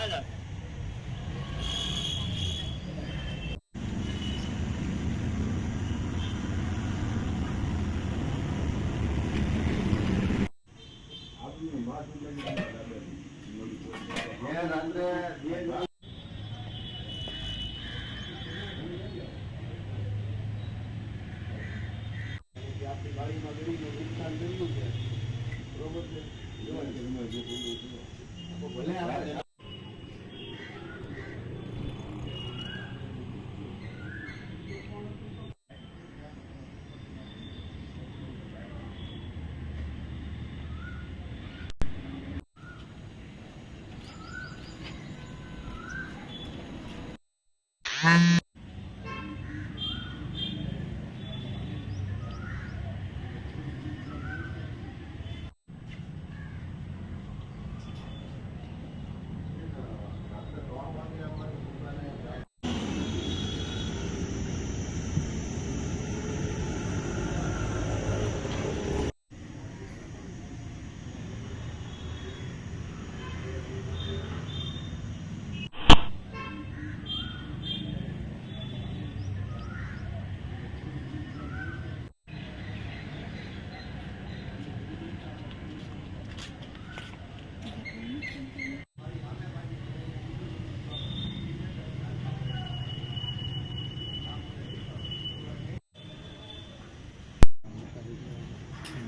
આપણી ગાડીમાં ગરીબનું નુકસાન થયું છે બરોબર છે ભલે આવે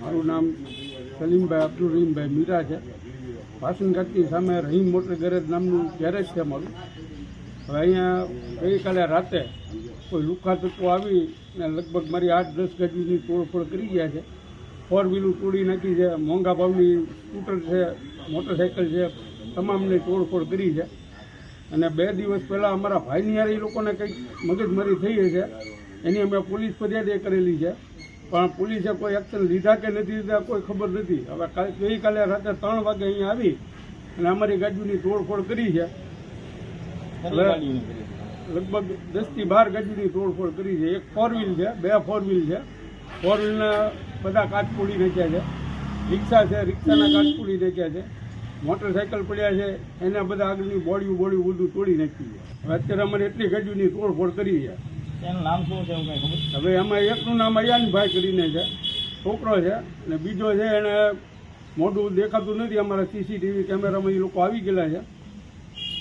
મારું નામ સલીમભાઈ અબ્દુલ રહીમભાઈ મીરા છે. વાસણઘાટની સામે રહીમ મોટર ગેરેજ નામનું ગેરેજ છે મારું. હવે અહીંયા ગઈકાલે રાતે કોઈ લુખ્ખા તત્વો આવી ને લગભગ મારી 8-10 ગજની તોડફોડ કરી ગયા છે. 4 વ્હીલું તોડી નાખી છે, મોંઘા ભાવની સ્કૂટર છે, મોટરસાઇકલ છે, તમામની તોડફોડ કરી છે. અને 2 દિવસ પહેલાં અમારા ભાઈની યાર એ લોકોને કંઈક મગજમારી થઈ છે, એની અમે પોલીસ ફરિયાદ કરેલી છે, પણ પોલીસે કોઈ એક્શન લીધા કે નથી લીધા કોઈ ખબર નથી. હવે ગઈકાલે રાતે 3 વાગે અહીંયા આવી અને અમારી ગાડીની તોડફોડ કરી છે. લગભગ 10 થી 12 ગજની તોડફોડ કરી છે. એક 4 વ્હીલ છે, 2 4 વ્હીલ છે. 4 વ્હીલના બધા કાચ તોડી નાખ્યા છે. રિક્ષા છે, રિક્ષાના કાચ તોડી નાખ્યા છે. મોટરસાઇકલ પડ્યા છે, એના બધા આગળની બોડીઓ બધું તોડી નાખ્યું છે. હવે અત્યારે અમારે એટલી ગજની તોડફોડ કરી છે. એનું નામ શું છે એવું કંઈ ખબર? હવે એમાં એકનું નામ અયાનભાઈ કરીને છે, છોકરો છે, અને બીજો છે એને મોઢું દેખાતું નથી. અમારા સીસીટીવી કેમેરામાં એ લોકો આવી ગયેલા છે.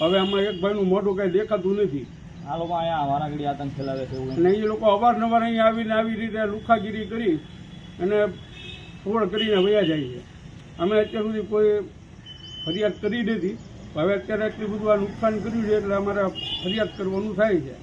હવે આમાં એક ભાઈનું મોઢું કાંઈ દેખાતું નથી. આ લોકો અહીંયા વારાઘડી આતંક ફેલાવે છે એવું? અને એ લોકો અવારનવાર અહીંયા આવીને આવી રીતે લુખાગીરી કરી અને તોડ કરીને વયા જાય છે. અમે અત્યાર સુધી કોઈ ફરિયાદ કરી નથી. હવે અત્યારે એટલું બધું આ નુકસાન કર્યું છે એટલે અમારે ફરિયાદ કરવાનું થાય છે.